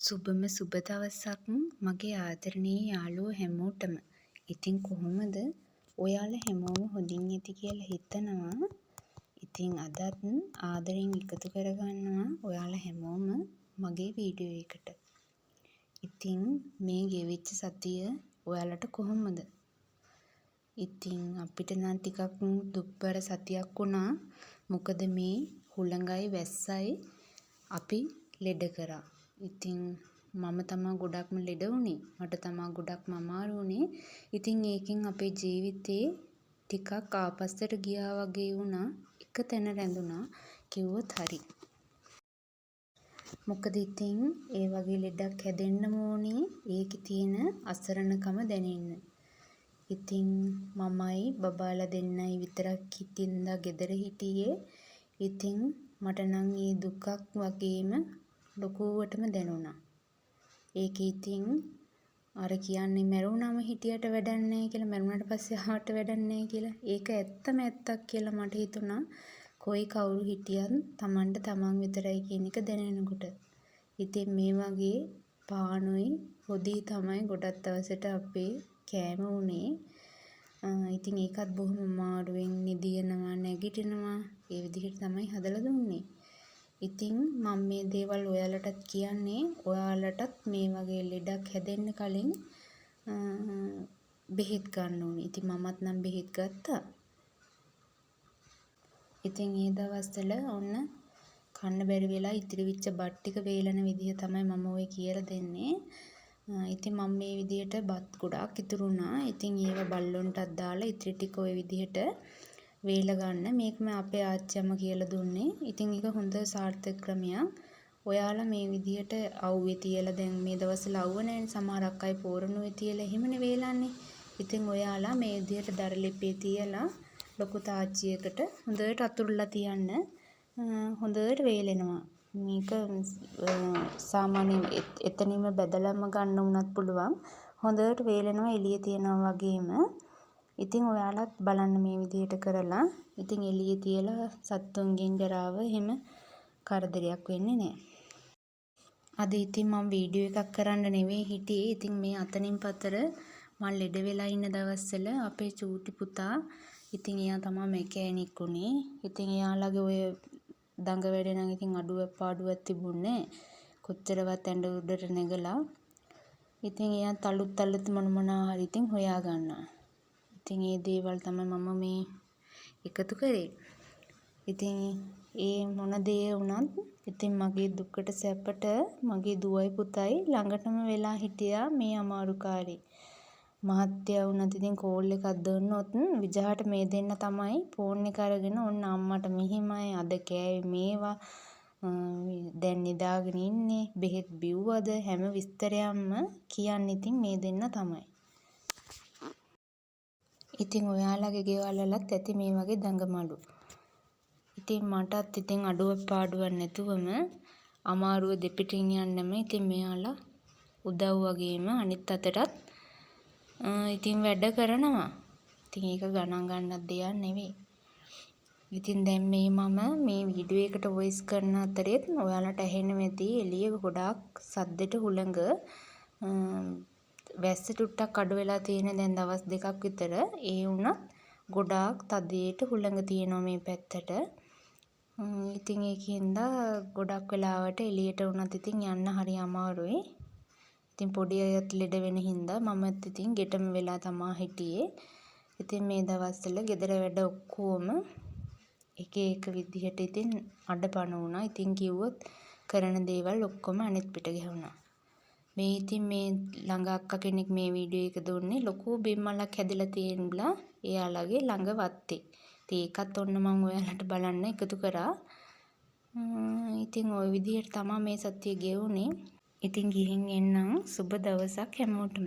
සුබම සුබ දවසක් මගේ ආදරණීය යාළුවෝ හැමෝටම. ඉතින් කොහොමද? ඔයාලා හැමෝම හොඳින් ඇති කියලා හිතනවා. ඉතින් අදත් ආදරෙන් එකතු කරගන්නවා ඔයාලා හැමෝම මගේ වීඩියෝ එකට. ඉතින් මේ ගෙවිච්ච සතිය ඔයාලට කොහොමද? ඉතින් අපිට නම් ටිකක් දුක්බර සතියක් වුණා. මොකද මේ හුළඟයි වැස්සයි අපි ලෙඩ කරා. ඉතින් මම තමා ගොඩක්ම ලෙඩ වුණේ. මට තමා ගොඩක්ම අමාරු වුණේ. ඉතින් ඒකෙන් අපේ ජීවිතේ ටිකක් ආපස්සට ගියා වගේ වුණා. එක තැන රැඳුණා කිව්වොත් හරි. මොකද ඉතින් ඒ වගේ ලෙඩක් හැදෙන්නම ඕනේ ඒකේ තියෙන අසරණකම දැනෙන්න. ඉතින් මමයි බබාලා දෙන්නයි විතරක් හිටින්දා ගෙදර හිටියේ. ඉතින් මට නම් මේ දුකක් වගේම ලොකුවටම දැනුණා. ඒක ඉතින් අර කියන්නේ මැරුණාම හිටියට වැඩක් නැහැ කියලා මැරුණාට පස්සේ ආවට වැඩක් නැහැ කියලා. ඒක ඇත්තම ඇත්තක් කියලා මට හිතුණා. කොයි කවුරු හිටියත් Tamanට Taman විතරයි කියන එක දැනෙනකොට. ඉතින් මේ වගේ පානුයි හොදී තමයි ගොඩක් දවසට අපේ කෑම උනේ. ඉතින් ඒකත් බොහොම අමාරුවෙන් නිදිනවා නැගිටිනවා ඒ විදිහට තමයි හදලා දුන්නේ. ඉතින් මම මේ දේවල් ඔයාලටත් කියන්නේ ඔයාලටත් මේ වගේ ලෙඩක් හැදෙන්න කලින් බෙහෙත් ගන්න ඕනේ. ඉතින් මමත් නම් බෙහෙත් ගත්තා. ඉතින් ඒ දවස්වල ඔන්න කන්න බැරි වෙලා ඉතිරි වෙච්ච බත් ටික වේලන විදිය තමයි මම ඔය කියලා දෙන්නේ. ඉතින් මම මේ විදියට බත් ගොඩාක් ඉතුරු වුණා. ඉතින් ඒව බල්ලොන්ටත් දාලා ඉතිරි ටික ඔය විදියට වේල ගන්න. මේකම අපේ ආච්චි අම්මා කියලා දුන්නේ. ඉතින් ඒක හොඳ සාර්ථක ක්‍රමයක්. ඔයාලා මේ විදියට අවුවේ තියලා දැන් මේ දවස්වල අවුව නැන්නේ සමහරක් අය පෝරණුවේ තියලා එහෙමනේ වේලන්නේ. ඉතින් ඔයාලා මේ විදියට දරලිපේ තියලා ලොකු තාච්චියකට හොඳට අතුරුලා තියන්න. හොඳට වේලෙනවා. මේක සාමාන්‍යයෙන් එතනින්ම බෙදලාම ගන්න උනත් පුළුවන්. හොඳට වේලෙනවා එළිය තියනවා වගේම. ඉතින් ඔයාලත් බලන්න මේ විදිහට කරලා. ඉතින් එළිය තියලා සත්තුන්ගෙන් ජරාව එහෙම කරදරයක් වෙන්නේ නැහැ. අද ඉතින් මම වීඩියෝ එකක් කරන්න නෙවෙයි හිටියේ. ඉතින් මේ අතනින් පතර මම ලෙඩ වෙලා ඉන්න දවස්වල අපේ චූටි පුතා ඉතින් එයා තමයි මෙකෑනික් උනේ. ඉතින් එයාලගේ ඔය දඟ වැඩ නම් ඉතින් අඩුවක් පාඩුවක් තිබුණේ කොච්චරවත් ඇඬ උඩට නැගලා. ඉතින් එයා තලුත් මොනවා හරි ඉතින් හොයා ගන්නවා. ඉතින් මේ දේවල් තමයි මම මේ එකතු කරේ. ඉතින් ඒ මොන දේ වුණත් ඉතින් මගේ දුකට සැපට මගේ දුවයි පුතයි ළඟටම වෙලා හිටියා මේ අමාරුකාරී. මහත්තයා වුණත් ඉතින් කෝල් එකක් දුන්නොත් විජහට මේ දෙන්න තමයි ෆෝන් එක අරගෙන ඔන්න අම්මට මෙහිමයි අද කෑවේ මේවා දැන් නිදාගෙන ඉන්නේ බෙහෙත් බිව්වද හැම විස්තරයක්ම කියන්නේ ඉතින් මේ දෙන්න තමයි. ඉතින් ඔයාලගේ ගෙවල් වලත් ඇති මේ වගේ දඟමඩු. ඉතින් මටත් ඉතින් අඩුවක් පාඩුවක් නැතුවම අමාරුව දෙපිටින් යන්නම ඉතින් මෙයාලා උදව් වගේම අනිත් අතටත් ඉතින් වැඩ කරනවා. ඉතින් ඒක ගණන් ගන්නත් දෙයක් නෙවෙයි. ඉතින් දැන් මම මේ වීඩියෝ එකට වොයිස් කරන අතරෙත් ඔයාලට ඇහෙන්න ඇති එළිය ගොඩාක් සද්දෙට හුළඟ වැස්ස ටුට්ටක් අඩු වෙලා තියෙන දැන් දවස් දෙකක් විතර. ඒ වුණත් ගොඩාක් තදේට හුළඟ තියෙනවා මේ පැත්තට. ඉතින් ඒකින්ද ගොඩක් වෙලාවට එළියට වුණත් ඉතින් යන්න හරි අමාරුයි. ඉතින් පොඩි අයත් ලෙඩ වෙන හින්දා මමත් ඉතින් ගෙටම වෙලා තමා හිටියේ. ඉතින් මේ දවස්වල ගෙදර වැඩ ඔක්කොම එක විදිහට ඉතින් අඩපණ වුණා. ඉතින් කිව්වොත් කරන දේවල් ඔක්කොම අනිත් පිට ගැහුණා. මේ ඉතින් මේ ළඟ අක්කා කෙනෙක් මේ වීඩියෝ එක දුන්නේ ලොකු බිම්මලක් හැදිලා තියෙනවා එයාලගේ ළඟ වත්තේ. ඉතින් ඒකත් ඔන්න මම ඔයාලට බලන්න එකතු කරා. ඉතින් ওই විදිහට තමයි මේ සතිය ගෙවුනේ. ඉතින් ගිහින් එන්නම් සුබ දවසක් හැමෝටම.